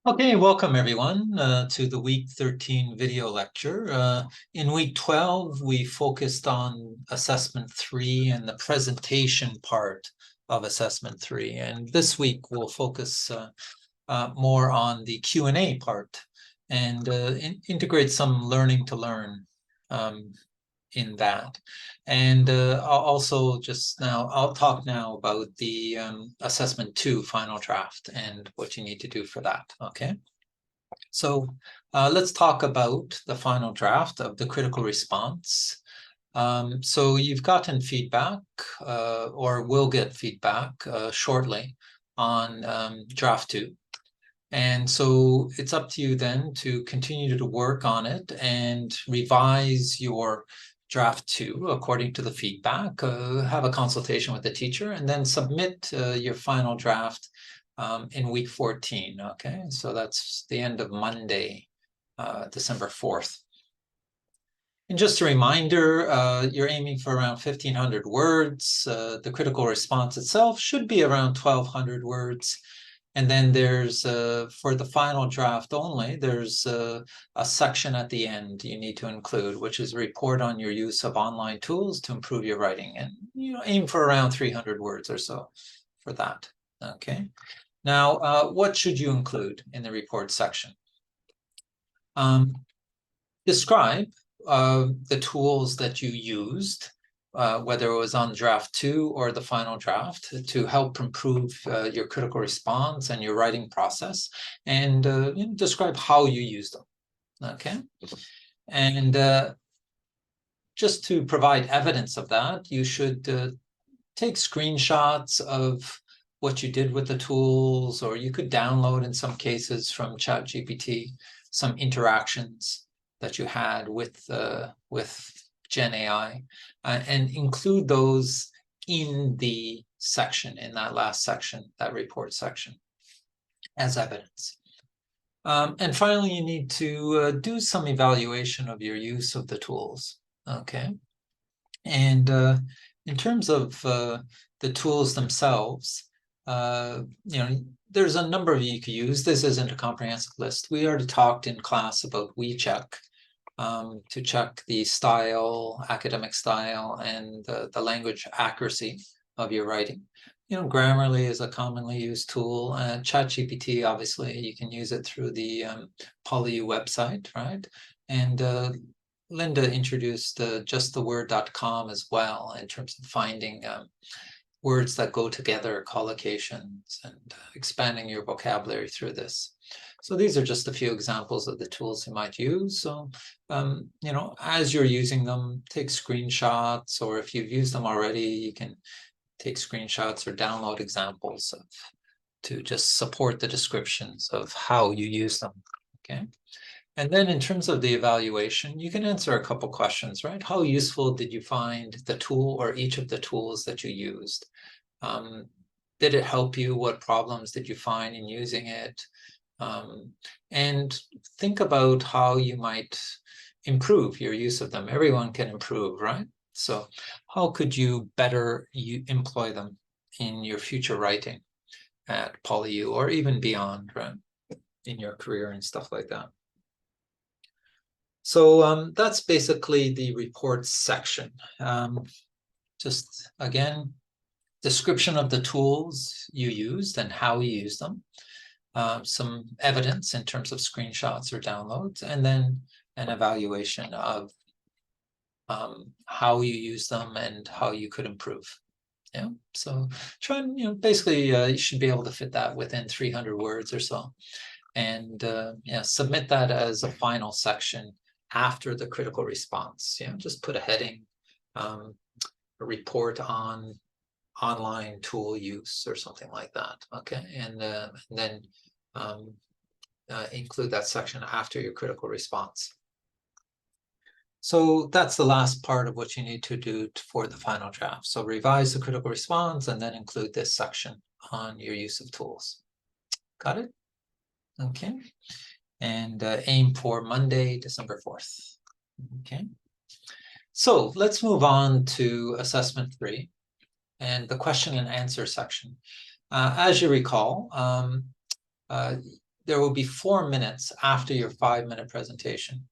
Okay, welcome everyone to the week 13 video lecture. In week 12, we focused on assessment 3 and the presentation part of assessment 3. And this week we'll focus more on the Q&A part and integrate some learning to learn in that. And I'll talk now about the assessment 2 final draft and what you need to do for that, okay? So let's talk about the final draft of the critical response. So you've gotten feedback or will get feedback shortly on draft 2. And so it's up to you then to continue to work on it and revise your draft 2 according to the feedback, have a consultation with the teacher, and then submit your final draft in week 14, okay? So that's the end of Monday, December 4th. And just a reminder, you're aiming for around 1,500 words. The critical response itself should be around 1,200 words. And then there's, for the final draft only, there's a section at the end you need to include, which is a report on your use of online tools to improve your writing. And aim for around 300 words or so for that, okay? Now, what should you include in the report section? Describe the tools that you used, whether it was on draft 2 or the final draft, to help improve your critical response and your writing process, and describe how you used them, okay? And just to provide evidence of that, you should take screenshots of what you did with the tools, or you could download in some cases from ChatGPT some interactions that you had with Gen AI, and include those in the section, in that last section, that report section, as evidence. And finally, you need to do some evaluation of your use of the tools, okay? And in terms of the tools themselves, there's a number of you could use. This isn't a comprehensive list. We already talked in class about WeCheck, to check the style, academic style, and the language accuracy of your writing. Grammarly is a commonly used tool. ChatGPT, obviously, you can use it through the PolyU website, right? And Linda introduced justtheword.com as well in terms of finding words that go together, collocations, and expanding your vocabulary through this. So these are just a few examples of the tools you might use. So, as you're using them, take screenshots, or if you've used them already, you can take screenshots or download examples to just support the descriptions of how you use them, okay? And then in terms of the evaluation, you can answer a couple questions, right? How useful did you find the tool or each of the tools that you used? Did it help you? What problems did you find in using it? And think about how you might improve your use of them. Everyone can improve, right? So how could you better employ them in your future writing at PolyU, or even beyond, right? In your career and stuff like that. So that's basically the report section. Just again, description of the tools you used and how you used them. Some evidence in terms of screenshots or downloads, and then an evaluation of how you use them and how you could improve. Yeah, so try and, basically you should be able to fit that within 300 words or so. And submit that as a final section after the critical response. Just put a heading, a report on online tool use or something like that, okay? And then include that section after your critical response. So that's the last part of what you need to do for the final draft. So revise the critical response and then include this section on your use of tools. Got it? Okay. And aim for Monday, December 4th. Okay. So let's move on to assessment 3 and the question and answer section. As you recall, there will be 4 minutes after your 5-minute presentation.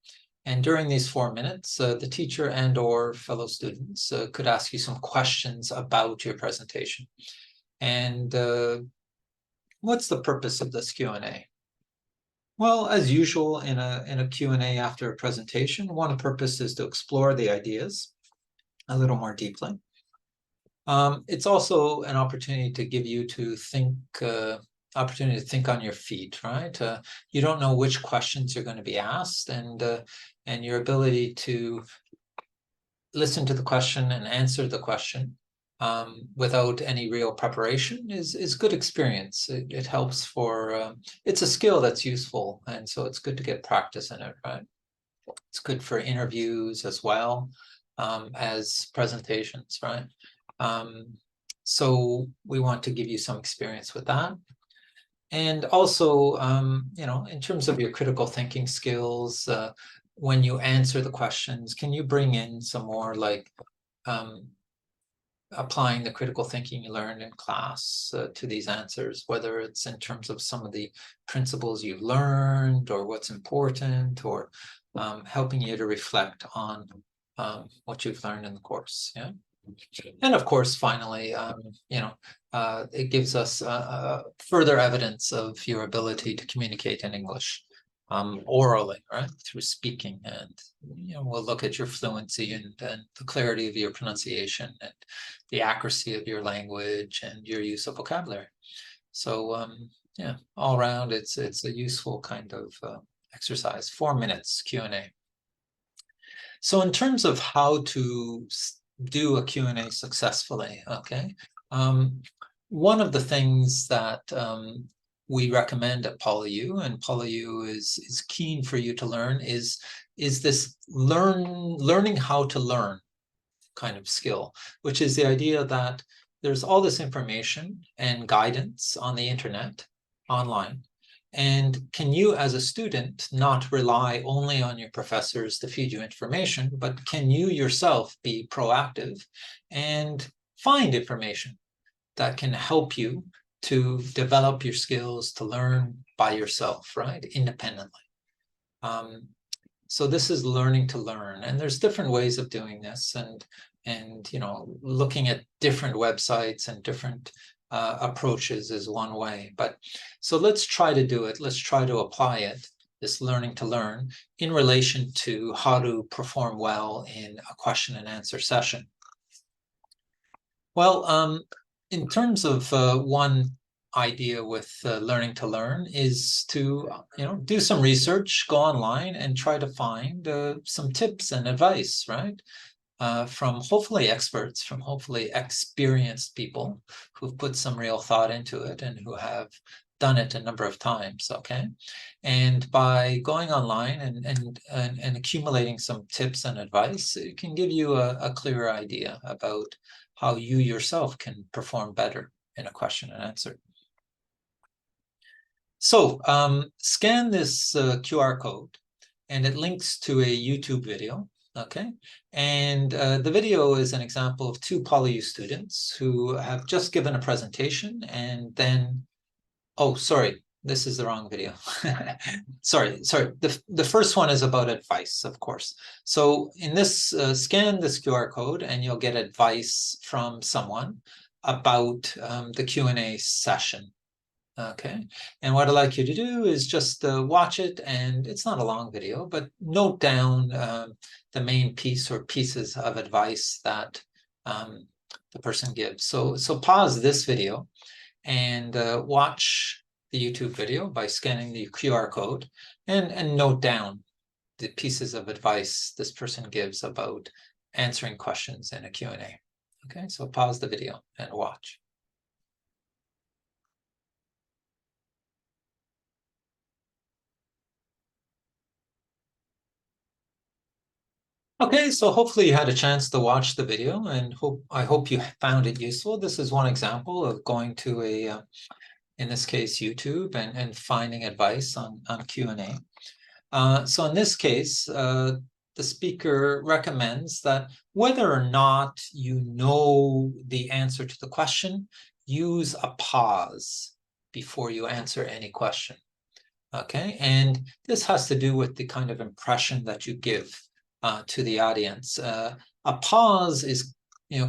And during these 4 minutes, the teacher and or fellow students could ask you some questions about your presentation. And what's the purpose of this Q&A? Well, as usual in a Q&A after a presentation, one purpose is to explore the ideas a little more deeply. It's also an opportunity to give you to think, opportunity to think on your feet, right? You don't know which questions you're going to be asked, and your ability to listen to the question and answer the question without any real preparation is good experience. It helps for, it's a skill that's useful, and so it's good to get practice in it, right? It's good for interviews as well as presentations, right? So we want to give you some experience with that. And also, you know, in terms of your critical thinking skills, when you answer the questions, can you bring in some more like applying the critical thinking you learned in class to these answers, whether it's in terms of some of the principles you've learned or what's important, or helping you to reflect on what you've learned in the course. Yeah. And of course, finally, you know, it gives us further evidence of your ability to communicate in English orally, right, through speaking. And, you know, we'll look at your fluency and the clarity of your pronunciation and the accuracy of your language and your use of vocabulary. So, yeah, all around, it's a useful kind of exercise. 4 minutes Q&A. So in terms of how to do a Q&A successfully, okay, one of the things that we recommend at PolyU, and PolyU is keen for you to learn, is this learning how to learn kind of skill, which is the idea that there's all this information and guidance on the internet, online. And can you, as a student, not rely only on your professors to feed you information, but can you yourself be proactive and find information that can help you to develop your skills to learn by yourself, right, independently? So this is learning to learn, and there's different ways of doing this, and you know, looking at different websites and different approaches is one way. But so let's try to do it. Let's try to apply it, this learning to learn, in relation to how to perform well in a question and answer session. Well, in terms of one idea with learning to learn is to, you know, do some research, go online and try to find some tips and advice, right? From hopefully experts, from hopefully experienced people who've put some real thought into it and who have done it a number of times, okay? And by going online and accumulating some tips and advice, it can give you a clearer idea about how you yourself can perform better in a question and answer. So scan this QR code, and it links to a YouTube video. Okay, and the video is an example of 2 PolyU students who have just given a presentation, and then, oh, sorry, this is the wrong video. sorry. The first one is about advice, of course. So in this, scan this QR code, and you'll get advice from someone about the Q&A session. Okay, and what I'd like you to do is just watch it, and it's not a long video, but note down the main piece or pieces of advice that the person gives. So pause this video and watch the YouTube video by scanning the QR code, and note down the pieces of advice this person gives about answering questions in a Q&A. Okay, so pause the video and watch. Okay, so hopefully you had a chance to watch the video, and I hope you found it useful. This is one example of going to a, in this case, YouTube, and finding advice on Q&A. So in this case, the speaker recommends that whether or not you know the answer to the question, use a pause before you answer any question. Okay, and this has to do with the kind of impression that you give to the audience. A pause is,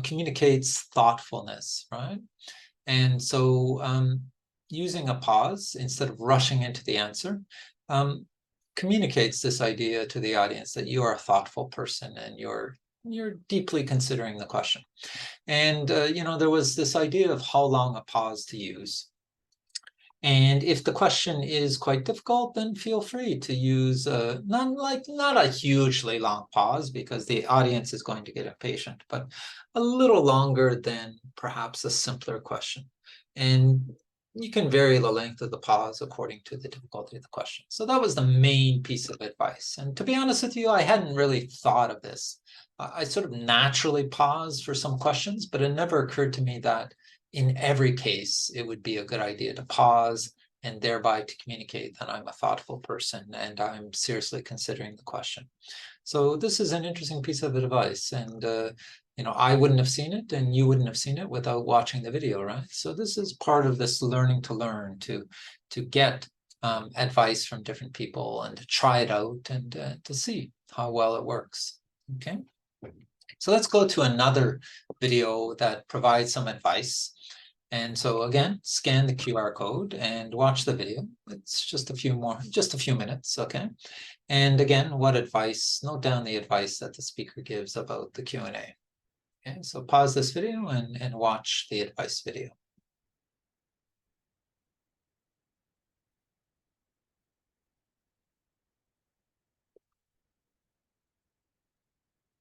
communicates thoughtfulness, right? And so using a pause instead of rushing into the answer communicates this idea to the audience that you are a thoughtful person and you're deeply considering the question. And there was this idea of how long a pause to use. And if the question is quite difficult, then feel free to use not a hugely long pause, because the audience is going to get impatient, but a little longer than perhaps a simpler question. And you can vary the length of the pause according to the difficulty of the question. So that was the main piece of advice. And to be honest with you, I hadn't really thought of this. I sort of naturally paused for some questions, but it never occurred to me that in every case, it would be a good idea to pause and thereby to communicate that I'm a thoughtful person and I'm seriously considering the question. So this is an interesting piece of advice, and I wouldn't have seen it and you wouldn't have seen it without watching the video, right? So this is part of this learning to learn, to get advice from different people and to try it out and to see how well it works. Okay. So let's go to another video that provides some advice. And so again, scan the QR code and watch the video. It's just a few minutes, okay? And again, note down the advice that the speaker gives about the Q&A. Okay, so pause this video and watch the advice video.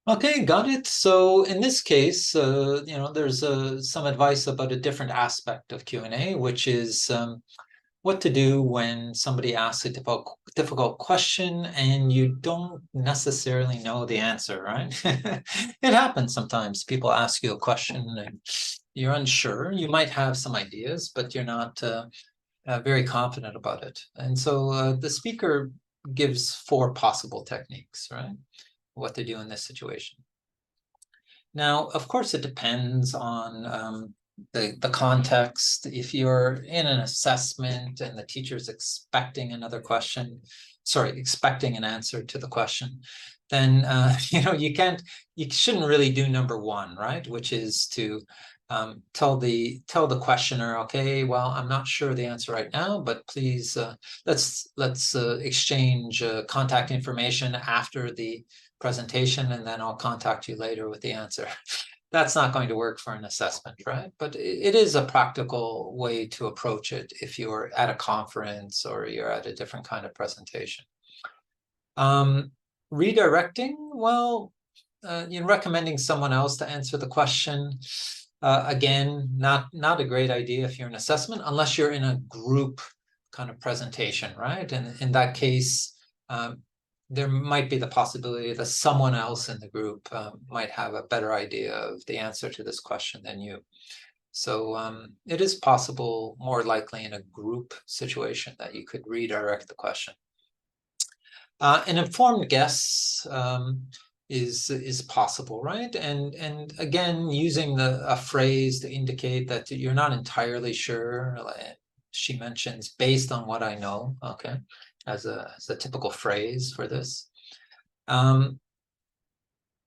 Okay, got it. So in this case, there's some advice about a different aspect of Q&A, which is what to do when somebody asks a difficult question and you don't necessarily know the answer, right? It happens sometimes. People ask you a question and you're unsure. You might have some ideas, but you're not very confident about it. And so the speaker gives 4 possible techniques, right? What to do in this situation. Now, of course, it depends on the context. If you're in an assessment and the teacher's expecting an answer to the question, then you shouldn't really do number 1, right? Which is to tell the questioner, okay, well, I'm not sure the answer right now, but please let's exchange contact information after the presentation, and then I'll contact you later with the answer. That's not going to work for an assessment, right? But it is a practical way to approach it if you're at a conference or you're at a different kind of presentation. Redirecting, well, recommending someone else to answer the question. Again, not a great idea if you're in assessment, unless you're in a group kind of presentation, right? And in that case, there might be the possibility that someone else in the group might have a better idea of the answer to this question than you. So it is possible, more likely in a group situation, that you could redirect the question. An informed guess is possible, right? And again, using a phrase to indicate that you're not entirely sure. She mentions, based on what I know, okay, as a typical phrase for this. And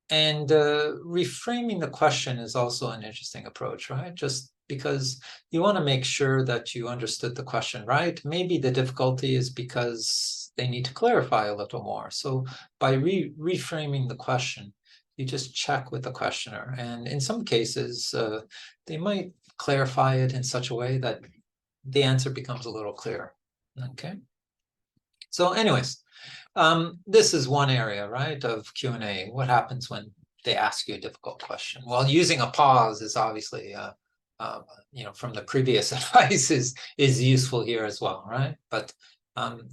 reframing the question is also an interesting approach, right? Just because you want to make sure that you understood the question right. Maybe the difficulty is because they need to clarify a little more. So by reframing the question, you just check with the questioner. And in some cases, they might clarify it in such a way that the answer becomes a little clearer. Okay. So anyways, this is one area, right, of Q&A. What happens when they ask you a difficult question? Well, using a pause is obviously, from the previous advice is useful here as well, right? But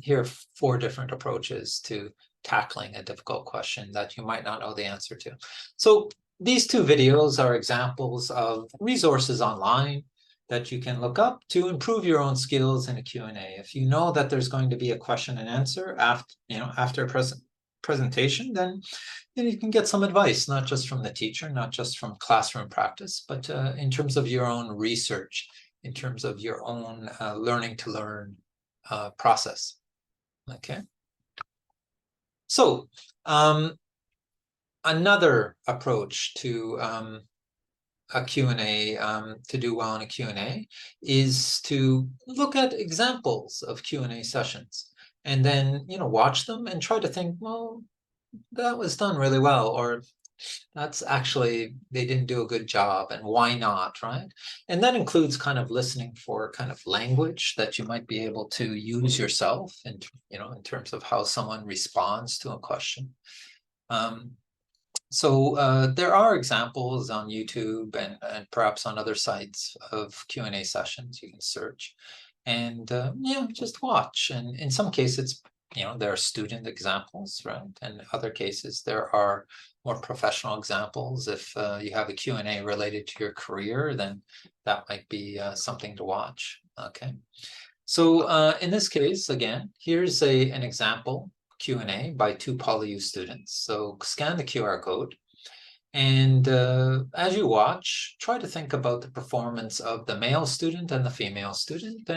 here are 4 different approaches to tackling a difficult question that you might not know the answer to. So these 2 videos are examples of resources online that you can look up to improve your own skills in a Q&A. If you know that there's going to be a question and answer after a presentation, then you can get some advice, not just from the teacher, not just from classroom practice, but in terms of your own research, in terms of your own learning to learn process. Okay. So another approach to a Q&A, to do well in a Q&A, is to look at examples of Q&A sessions and then, watch them and try to think, well, that was done really well, or that's actually, they didn't do a good job, and why not, right? And that includes kind of listening for kind of language that you might be able to use yourself in, in terms of how someone responds to a question. So there are examples on YouTube and perhaps on other sites of Q&A sessions you can search and just watch. And in some cases, there are student examples, right? And in other cases, there are more professional examples. If you have a Q&A related to your career, then that might be something to watch. Okay. So in this case, again, here's an example Q&A by 2 PolyU students. So scan the QR code. And as you watch, try to think about the performance of the male student and the female student,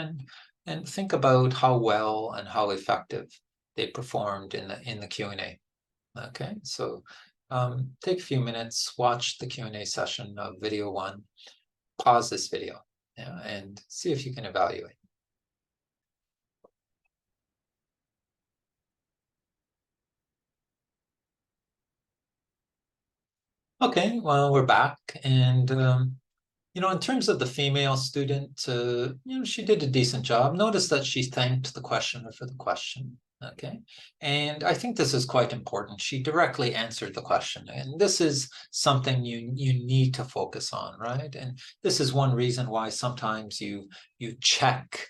and think about how well and how effective they performed in the Q&A. Okay, so take a few minutes, watch the Q&A session of video 1, pause this video, and see if you can evaluate. Okay, well, we're back, and in terms of the female student, she did a decent job. Notice that she thanked the questioner for the question. Okay, and I think this is quite important. She directly answered the question, and this is something you need to focus on, right? And this is one reason why sometimes you check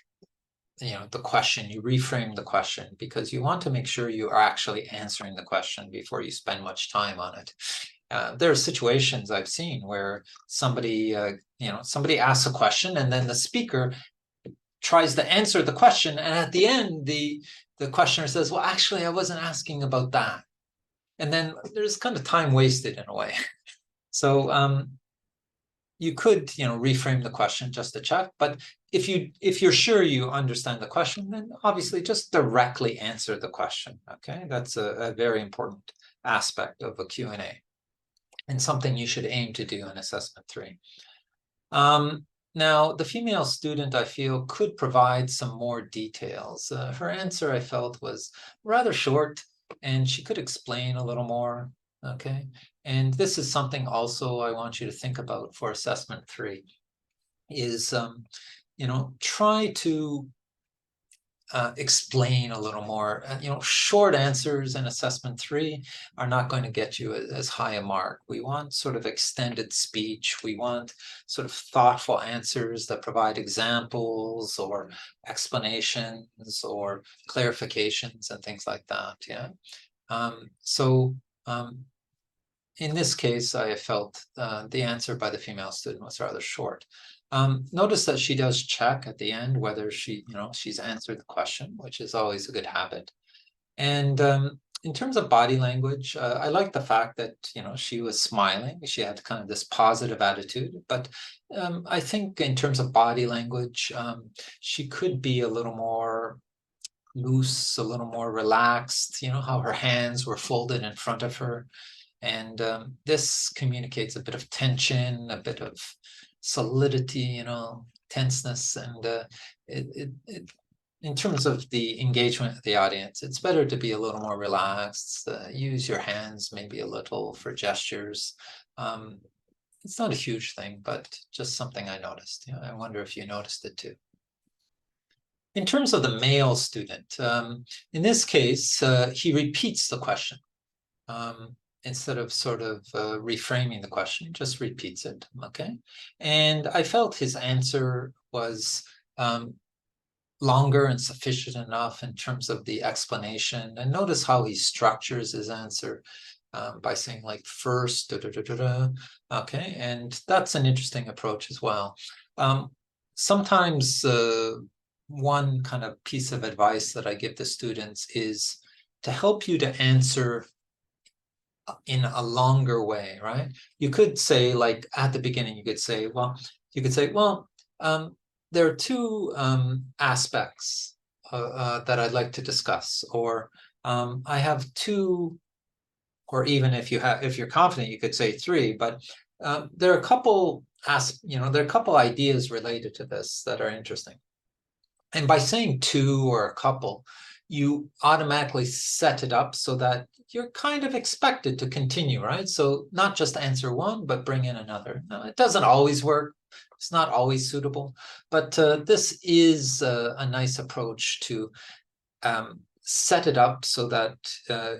the question, you reframe the question, because you want to make sure you are actually answering the question before you spend much time on it. There are situations I've seen where somebody asks a question and then the speaker tries to answer the question, and at the end the questioner says, well, actually I wasn't asking about that, and then there's kind of time wasted in a way. So you could reframe the question just to check, but if you're sure you understand the question, then obviously just directly answer the question. Okay, that's a very important aspect of a Q&A. And something you should aim to do in assessment 3. Now, the female student, I feel, could provide some more details. Her answer, I felt, was rather short, and she could explain a little more. Okay, and this is something also I want you to think about for assessment 3, is try to explain a little more. Short answers in assessment 3 are not going to get you as high a mark. We want sort of extended speech. We want sort of thoughtful answers that provide examples or explanations or clarifications and things like that. Yeah. In this case, I felt the answer by the female student was rather short. Notice that she does check at the end whether she's answered the question, which is always a good habit. And in terms of body language, I like the fact that she was smiling. She had kind of this positive attitude. But I think in terms of body language, she could be a little more loose, a little more relaxed. How her hands were folded in front of her. And this communicates a bit of tension, a bit of solidity, tenseness. And in terms of the engagement of the audience, it's better to be a little more relaxed, use your hands maybe a little for gestures. It's not a huge thing, but just something I noticed. I wonder if you noticed it too. In terms of the male student, in this case, he repeats the question. Instead of sort of reframing the question, just repeats it, okay? And I felt his answer was longer and sufficient enough in terms of the explanation. And notice how he structures his answer by saying like first, da, da, da, da, da. Okay, and that's an interesting approach as well. Sometimes one kind of piece of advice that I give to students is to help you to answer in a longer way, right? You could say, like at the beginning, you could say, well, there are 2 aspects that I'd like to discuss, or I have two, or even if you're confident, you could say three, but there are a couple there are a couple ideas related to this that are interesting. And by saying two or a couple, you automatically set it up so that you're kind of expected to continue, right? So not just answer one, but bring in another. Now, it doesn't always work. It's not always suitable, but this is a nice approach to set it up so that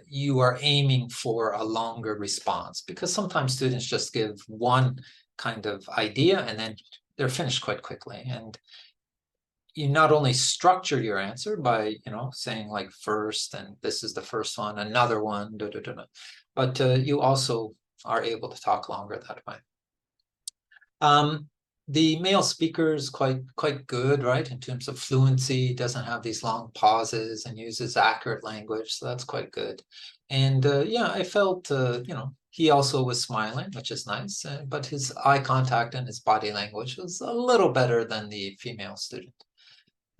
you are aiming for a longer response, because sometimes students just give one kind of idea and then they're finished quite quickly. And you not only structure your answer by, saying like first, and this is the first one, another one, but you also are able to talk longer that way. The male speaker is quite good, right? In terms of fluency, doesn't have these long pauses and uses accurate language. So that's quite good. And yeah, I felt, he also was smiling, which is nice, but his eye contact and his body language was a little better than the female student.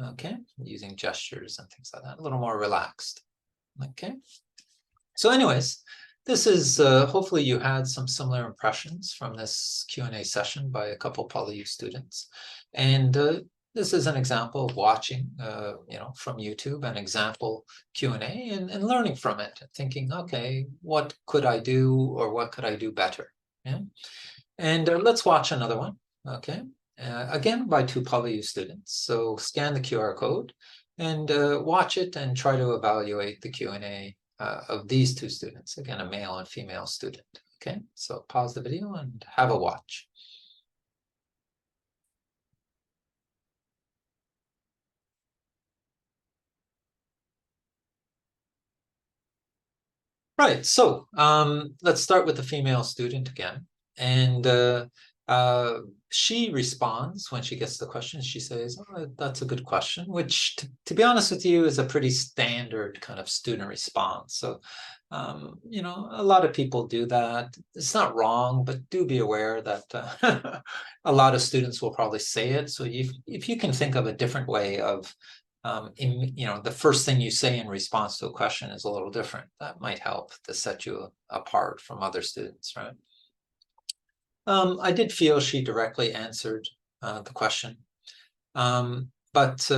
Okay, using gestures and things like that, a little more relaxed. Okay, so anyways, this is hopefully you had some similar impressions from this Q&A session by a couple PolyU students, and this is an example of watching from YouTube, an example Q&A, and learning from it, thinking, okay, what could I do, or what could I do better? Yeah, and let's watch another one. Okay. Again, by two PolyU students. So scan the QR code and watch it and try to evaluate the Q&A of these two students. Again, a male and female student. Okay, so pause the video and have a watch. Right, so let's start with the female student again. And she responds when she gets the question. She says, oh, that's a good question, which to be honest with you is a pretty standard kind of student response. So a lot of people do that. It's not wrong, but do be aware that a lot of students will probably say it. So if you can think of a different way of the first thing you say in response to a question is a little different, that might help to set you apart from other students, right? I did feel she directly answered the question. But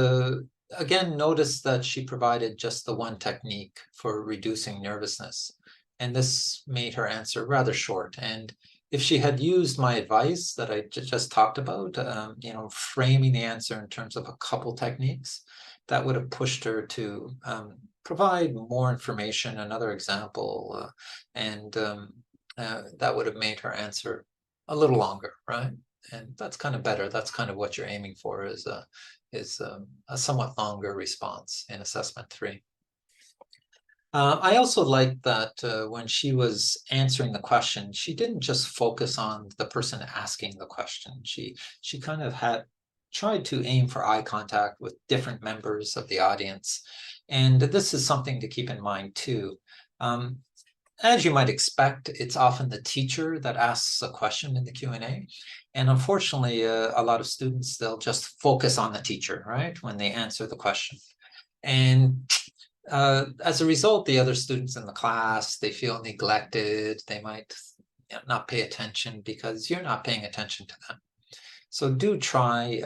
again, notice that she provided just the one technique for reducing nervousness. And this made her answer rather short. And if she had used my advice that I just talked about, framing the answer in terms of a couple techniques, that would have pushed her to provide more information, another example, and that would have made her answer a little longer, right? And that's kind of better. That's kind of what you're aiming for, is a somewhat longer response in assessment 3. I also liked that when she was answering the question, she didn't just focus on the person asking the question. She kind of tried to aim for eye contact with different members of the audience. And this is something to keep in mind too. As you might expect, it's often the teacher that asks a question in the Q&A. And unfortunately, a lot of students, they'll just focus on the teacher, right, when they answer the question. And as a result, the other students in the class, they feel neglected. They might not pay attention because you're not paying attention to them. So do try,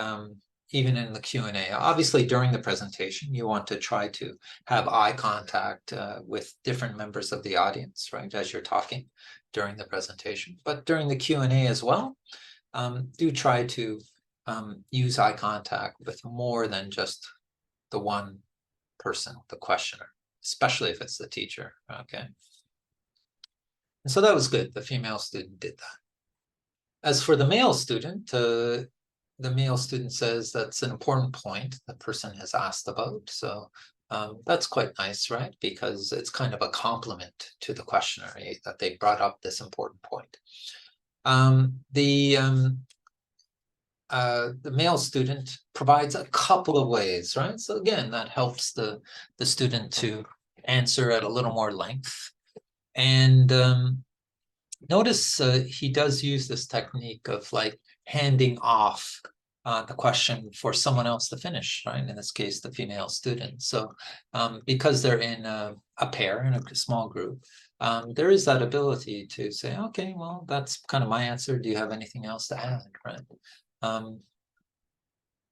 even in the Q&A, obviously during the presentation, you want to try to have eye contact with different members of the audience, right, as you're talking during the presentation. But during the Q&A as well, do try to use eye contact with more than just the one person, the questioner, especially if it's the teacher, okay? And so that was good. The female student did that. As for the male student says that's an important point the person has asked about. So that's quite nice, right? Because it's kind of a compliment to the questioner, that they brought up this important point. The male student provides a couple of ways, right? So again, that helps the student to answer at a little more length. And notice he does use this technique of like handing off the question for someone else to finish, right? In this case, the female student. So because they're in a pair, in a small group, there is that ability to say, okay, well, that's kind of my answer. Do you have anything else to add, right?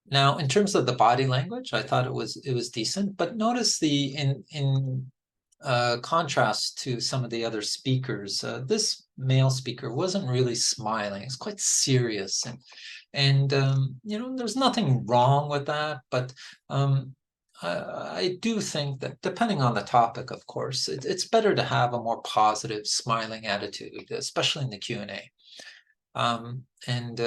Now, in terms of the body language, I thought it was decent, but notice in contrast to some of the other speakers, this male speaker wasn't really smiling. It's quite serious, and you know, there's nothing wrong with that, but I do think that depending on the topic, of course, it's better to have a more positive, smiling attitude, especially in the Q&A. And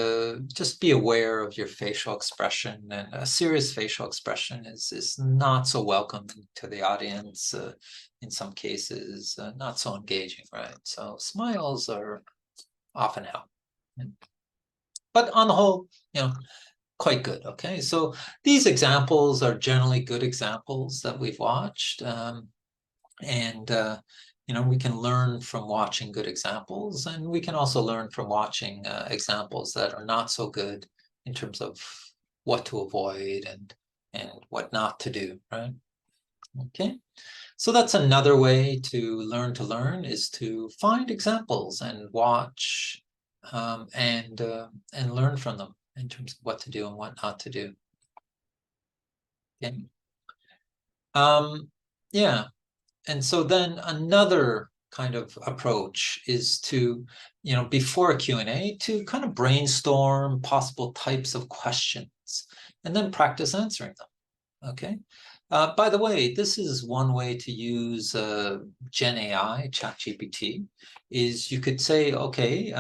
just be aware of your facial expression, and a serious facial expression is not so welcoming to the audience, in some cases, not so engaging, right? So smiles are often help. But on the whole, you know, quite good, okay? So these examples are generally good examples that we've watched, and you know, we can learn from watching good examples, and we can also learn from watching examples that are not so good in terms of what to avoid and what not to do, right? Okay, so that's another way to learn is to find examples and watch, and learn from them in terms of what to do and what not to do. Okay. Yeah. And so then another kind of approach is to, you know, before a Q&A, to kind of brainstorm possible types of questions and then practice answering them, okay? By the way, this is one way to use Gen AI, ChatGPT, is you could say, okay,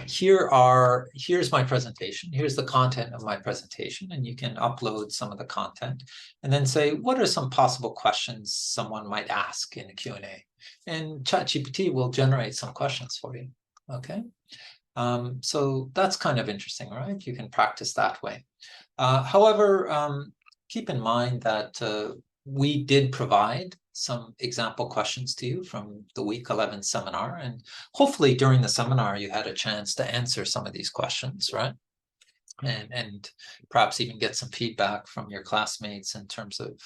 here's my presentation, here's the content of my presentation, and you can upload some of the content and then say, what are some possible questions someone might ask in a Q&A? And ChatGPT will generate some questions for you, okay? So that's kind of interesting, right? You can practice that way. However, keep in mind that we did provide some example questions to you from the week 11 seminar, and hopefully during the seminar you had a chance to answer some of these questions, right? And perhaps even get some feedback from your classmates in terms of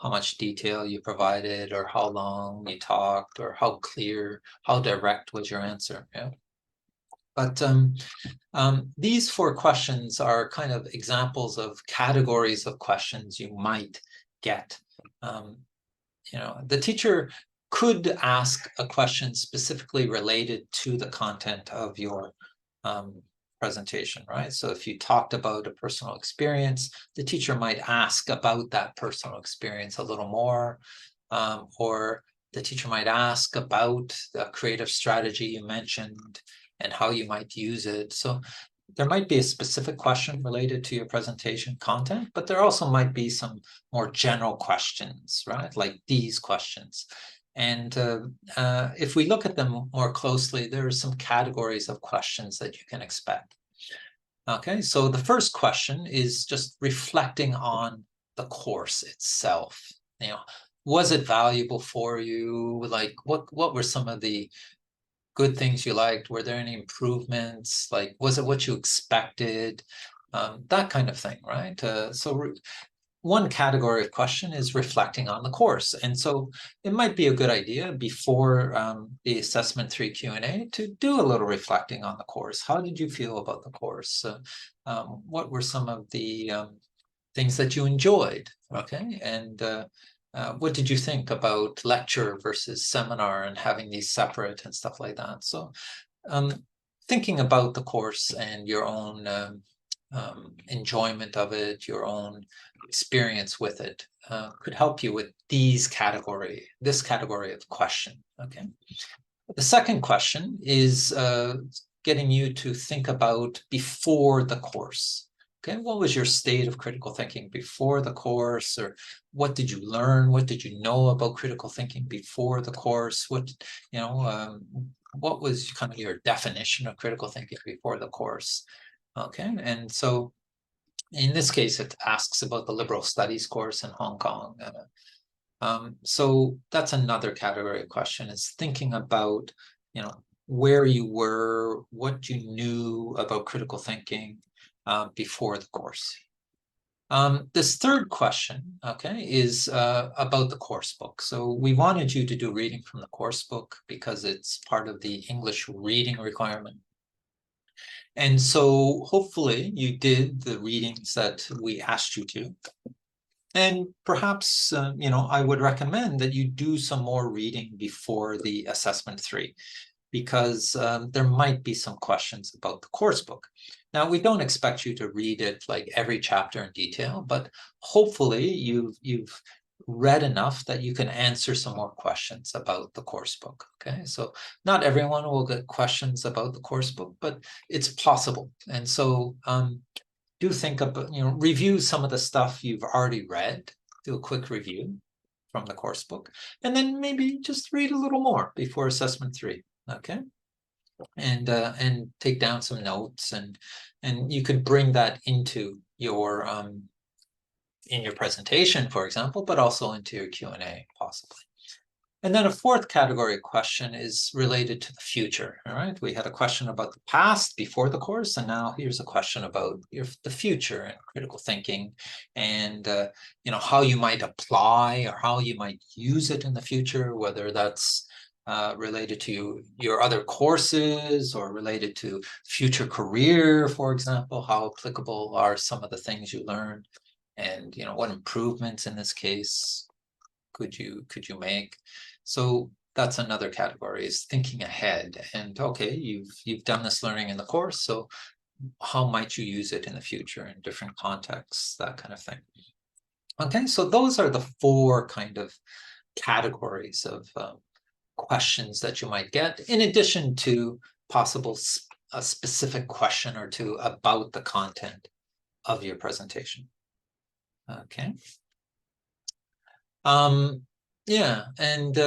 how much detail you provided, or how long you talked, or how clear, how direct was your answer, yeah? But these 4 questions are kind of examples of categories of questions you might get. You know, the teacher could ask a question specifically related to the content of your presentation, right? So if you talked about a personal experience, the teacher might ask about that personal experience a little more, or the teacher might ask about the creative strategy you mentioned and how you might use it. So there might be a specific question related to your presentation content, but there also might be some more general questions, right? Like these questions. And if we look at them more closely, there are some categories of questions that you can expect. Okay, so the first question is just reflecting on the course itself. You know, was it valuable for you? Like, what were some of the good things you liked? Were there any improvements? Like, was it what you expected? That kind of thing, right? So one category of question is reflecting on the course. And so it might be a good idea before the Assessment 3 Q&A to do a little reflecting on the course. How did you feel about the course? What were some of the things that you enjoyed, okay? And what did you think about lecture versus seminar and having these separate and stuff like that? So thinking about the course and your own enjoyment of it, your own experience with it, could help you with this category of question, okay? The second question is getting you to think about before the course. Okay, what was your state of critical thinking before the course? Or what did you learn? What did you know about critical thinking before the course? What, you know, what was kind of your definition of critical thinking before the course? Okay, and so in this case, it asks about the liberal studies course in Hong Kong. So that's another category of question, is thinking about, you know, where you were, what you knew about critical thinking, before the course. This third question, okay, is about the course book. So we wanted you to do reading from the course book because it's part of the English reading requirement. And so hopefully you did the readings that we asked you to. And perhaps, I would recommend that you do some more reading before the assessment 3, because there might be some questions about the course book. Now, we don't expect you to read it like every chapter in detail, but hopefully you've read enough that you can answer some more questions about the course book. Okay, so not everyone will get questions about the course book, but it's possible. And so do think about, review some of the stuff you've already read, do a quick review from the course book, and then maybe just read a little more before assessment 3, okay? And take down some notes, and you could bring that into your in your presentation, for example, but also into your Q&A possibly. And then a fourth category question is related to the future. All right, we had a question about the past before the course, and now here's a question about the future and critical thinking, and how you might apply or how you might use it in the future, whether that's related to your other courses or related to future career, for example. How applicable are some of the things you learned, and what improvements in this case could you make? So that's another category, is thinking ahead. And okay, you've done this learning in the course, so how might you use it in the future in different contexts, that kind of thing. Okay, so those are the 4 kind of categories of questions that you might get, in addition to possible a specific question or two about the content of your presentation. Okay. Yeah, and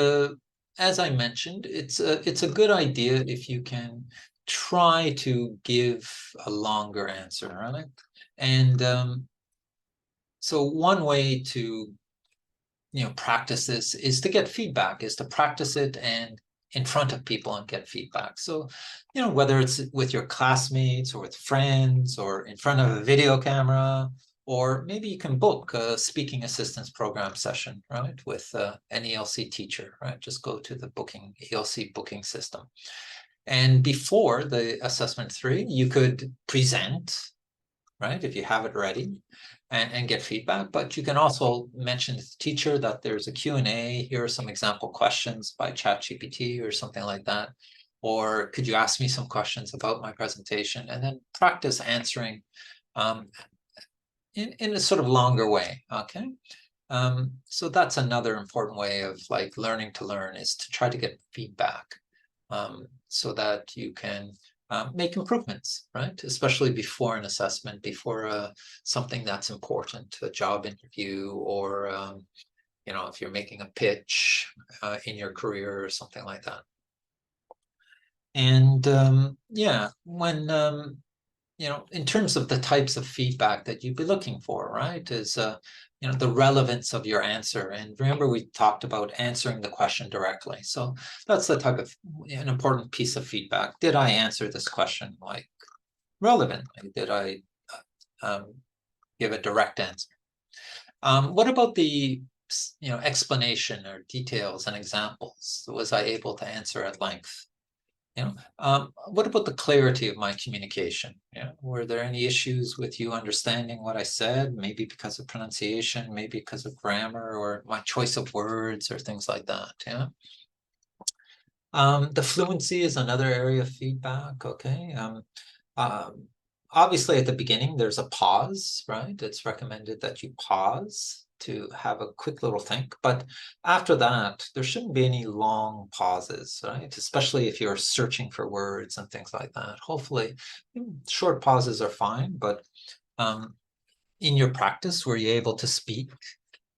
as I mentioned, it's a good idea if you can try to give a longer answer, right? And so one way to practice this is to get feedback, is to practice it and in front of people and get feedback. So whether it's with your classmates or with friends or in front of a video camera, or maybe you can book a speaking assistance program session, right, with an ELC teacher, right? Just go to the ELC booking system. And before the assessment 3, you could present, right, if you have it ready, and get feedback. But you can also mention to the teacher that there's a Q&A. Here are some example questions by ChatGPT or something like that. Or could you ask me some questions about my presentation? And then practice answering in a sort of longer way, okay? So that's another important way of learning to learn, is to try to get feedback so that you can make improvements, right? Especially before an assessment, before something that's important, a job interview, or if you're making a pitch in your career or something like that. And yeah, when in terms of the types of feedback that you'd be looking for, right, is the relevance of your answer. And remember, we talked about answering the question directly. So that's the type of an important piece of feedback. Did I answer this question relevantly? Did I give a direct answer? What about the explanation or details and examples? Was I able to answer at length? What about the clarity of my communication? Were there any issues with you understanding what I said? Maybe because of pronunciation, maybe because of grammar, or my choice of words, or things like that. The fluency is another area of feedback. Okay. Obviously, at the beginning, there's a pause, right? It's recommended that you pause to have a quick little think, but after that, there shouldn't be any long pauses, right? Especially if you're searching for words and things like that. Hopefully, short pauses are fine, but in your practice, were you able to speak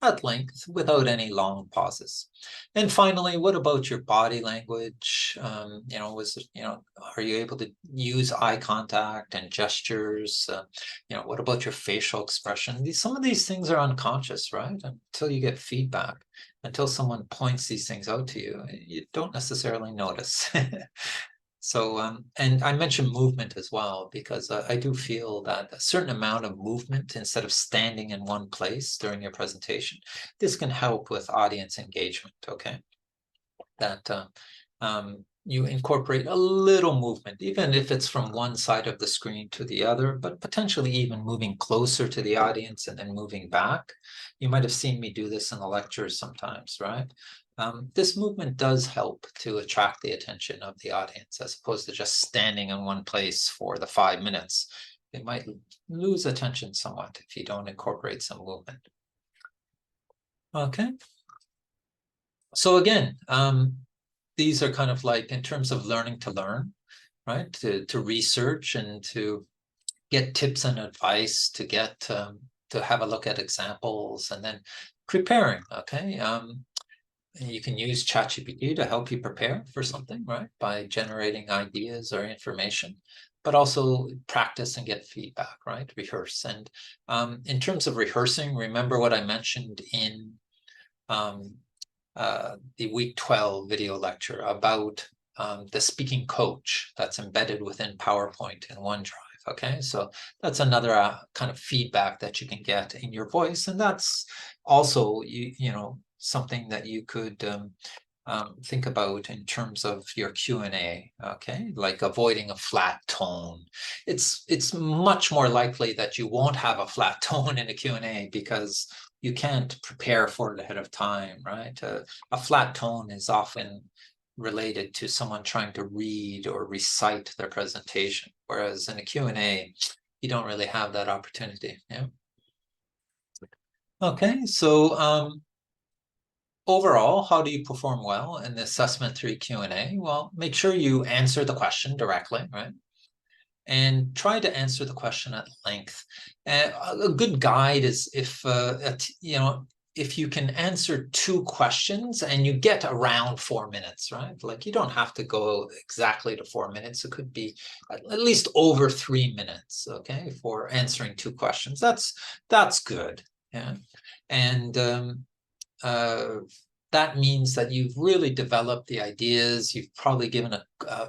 at length without any long pauses? And finally, what about your body language? Are you able to use eye contact and gestures? What about your facial expression? Some of these things are unconscious, right? Until you get feedback, until someone points these things out to you, you don't necessarily notice. So, and I mentioned movement as well, because I do feel that a certain amount of movement instead of standing in one place during your presentation, this can help with audience engagement, okay? That you incorporate a little movement, even if it's from one side of the screen to the other, but potentially even moving closer to the audience and then moving back. You might have seen me do this in the lectures sometimes, right? This movement does help to attract the attention of the audience, as opposed to just standing in one place for the 5 minutes. They might lose attention somewhat if you don't incorporate some movement. Okay. So again, these are kind of like in terms of learning to learn, right? To research and to get tips and advice, to get to have a look at examples, and then preparing. Okay, you can use ChatGPT to help you prepare for something, right? By generating ideas or information, but also practice and get feedback, right? Rehearse. And in terms of rehearsing, remember what I mentioned in the week 12 video lecture about the speaking coach that's embedded within PowerPoint in OneDrive. Okay, so that's another kind of feedback that you can get in your voice, and that's also you know, something that you could think about in terms of your Q&A, okay? Like avoiding a flat tone. It's much more likely that you won't have a flat tone in a Q&A because you can't prepare for it ahead of time, right? A flat tone is often related to someone trying to read or recite their presentation, whereas in a Q&A, you don't really have that opportunity, yeah? Okay, so overall, how do you perform well in the assessment 3 Q&A? Well, make sure you answer the question directly, right? And try to answer the question at length. A good guide is if you know, if you can answer 2 questions and you get around 4 minutes, right? Like you don't have to go exactly to 4 minutes. It could be at least over 3 minutes, okay, for answering 2 questions. That's good, yeah. And that means that you've really developed the ideas. You've probably given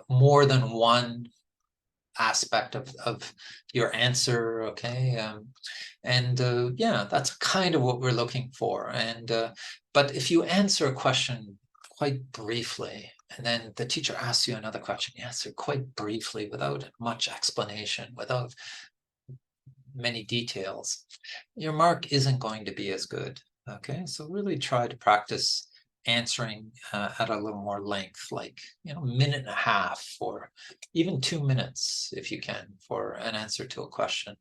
more than one aspect of your answer, okay? And yeah, that's kind of what we're looking for. And but if you answer a question quite briefly, and then the teacher asks you another question, you answer quite briefly without much explanation, without many details, your mark isn't going to be as good, okay? So really try to practice answering at a little more length, like, you know, 1.5 minutes or even 2 minutes if you can for an answer to a question.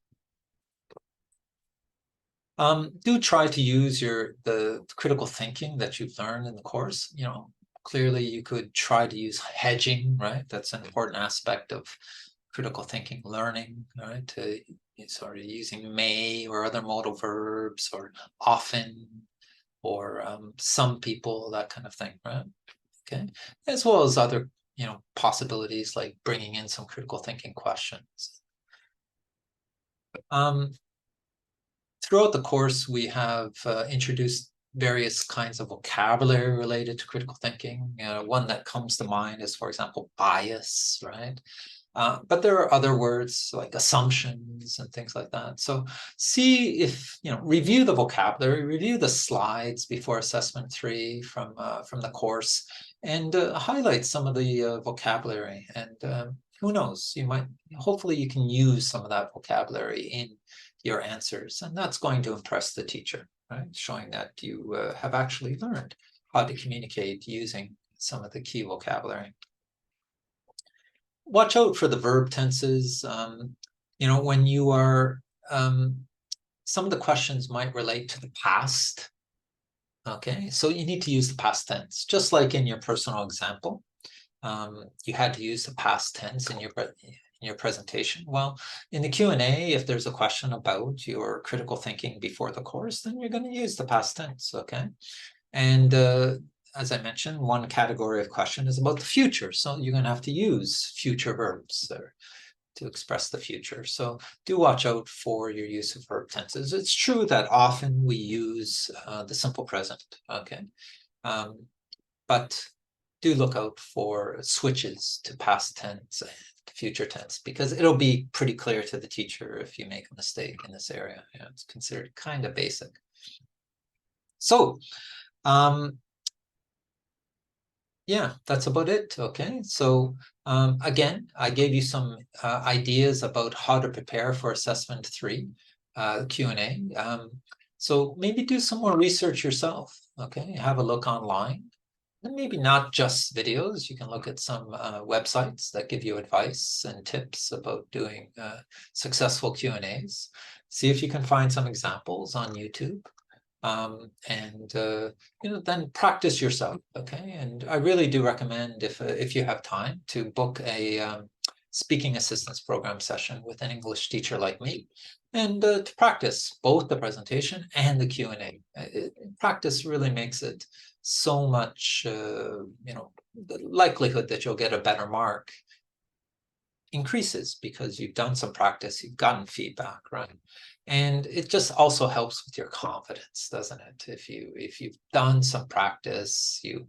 Do try to use the critical thinking that you've learned in the course. You know, clearly you could try to use hedging, right? That's an important aspect of critical thinking learning, right? To sort of using may or other modal verbs, or often, or some people, that kind of thing, right? Okay, as well as other, you know, possibilities like bringing in some critical thinking questions. Throughout the course, we have introduced various kinds of vocabulary related to critical thinking. One that comes to mind is, for example, bias, right? But there are other words like assumptions and things like that. So see if, you know, review the vocabulary, review the slides before assessment 3 from the course, and highlight some of the vocabulary. And who knows, you might, hopefully you can use some of that vocabulary in your answers, and that's going to impress the teacher, right? Showing that you have actually learned how to communicate using some of the key vocabulary. Watch out for the verb tenses. You know, when you are, some of the questions might relate to the past. Okay, so you need to use the past tense, just like in your personal example. You had to use the past tense in your presentation. Well, in the Q&A, if there's a question about your critical thinking before the course, then you're going to use the past tense, okay? And as I mentioned, one category of question is about the future. So you're going to have to use future verbs to express the future. So do watch out for your use of verb tenses. It's true that often we use the simple present, okay? But do look out for switches to past tense and future tense, because it'll be pretty clear to the teacher if you make a mistake in this area. It's considered kind of basic. So, yeah, that's about it. Okay, so again, I gave you some ideas about how to prepare for assessment 3 Q&A. So maybe do some more research yourself. Okay, have a look online, and maybe not just videos. You can look at some websites that give you advice and tips about doing successful Q&As. See if you can find some examples on YouTube. Then practice yourself. Okay, and I really do recommend, if you have time, to book a speaking assistance program session with an English teacher like me, and to practice both the presentation and the Q&A. Practice really makes it so much, the likelihood that you'll get a better mark increases because you've done some practice, you've gotten feedback, right? And it just also helps with your confidence, doesn't it? If you've done some practice, you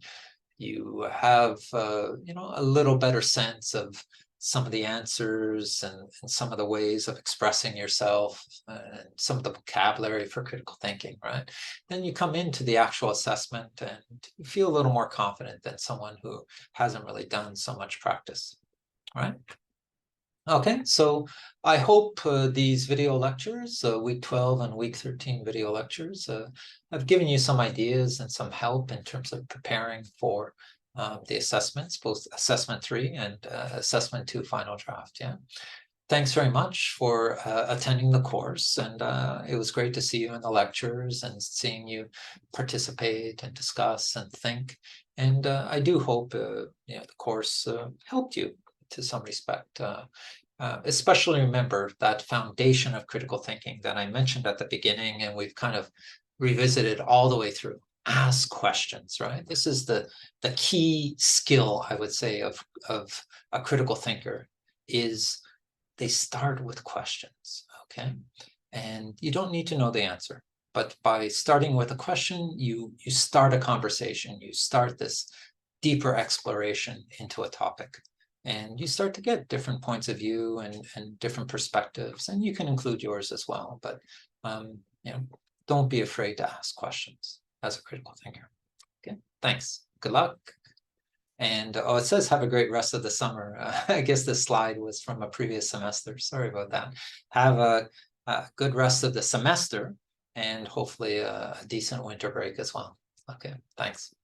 have a little better sense of some of the answers and some of the ways of expressing yourself and some of the vocabulary for critical thinking, right? Then you come into the actual assessment and you feel a little more confident than someone who hasn't really done so much practice, right? Okay, so I hope these video lectures, week 12 and week 13 video lectures, have given you some ideas and some help in terms of preparing for the assessments, both assessment 3 and assessment 2 final draft. Yeah. Thanks very much for attending the course, and it was great to see you in the lectures and seeing you participate and discuss and think. And I do hope the course helped you to some respect. Especially remember that foundation of critical thinking that I mentioned at the beginning, and we've kind of revisited all the way through. Ask questions, right? This is the key skill, I would say, of a critical thinker, is they start with questions, okay? And you don't need to know the answer, but by starting with a question, you start a conversation, you start this deeper exploration into a topic. And you start to get different points of view and different perspectives, and you can include yours as well. But don't be afraid to ask questions as a critical thinker. Okay, thanks. Good luck. And it says have a great rest of the summer. I guess this slide was from a previous semester. Sorry about that. Have a good rest of the semester, and hopefully a decent winter break as well. Okay, thanks.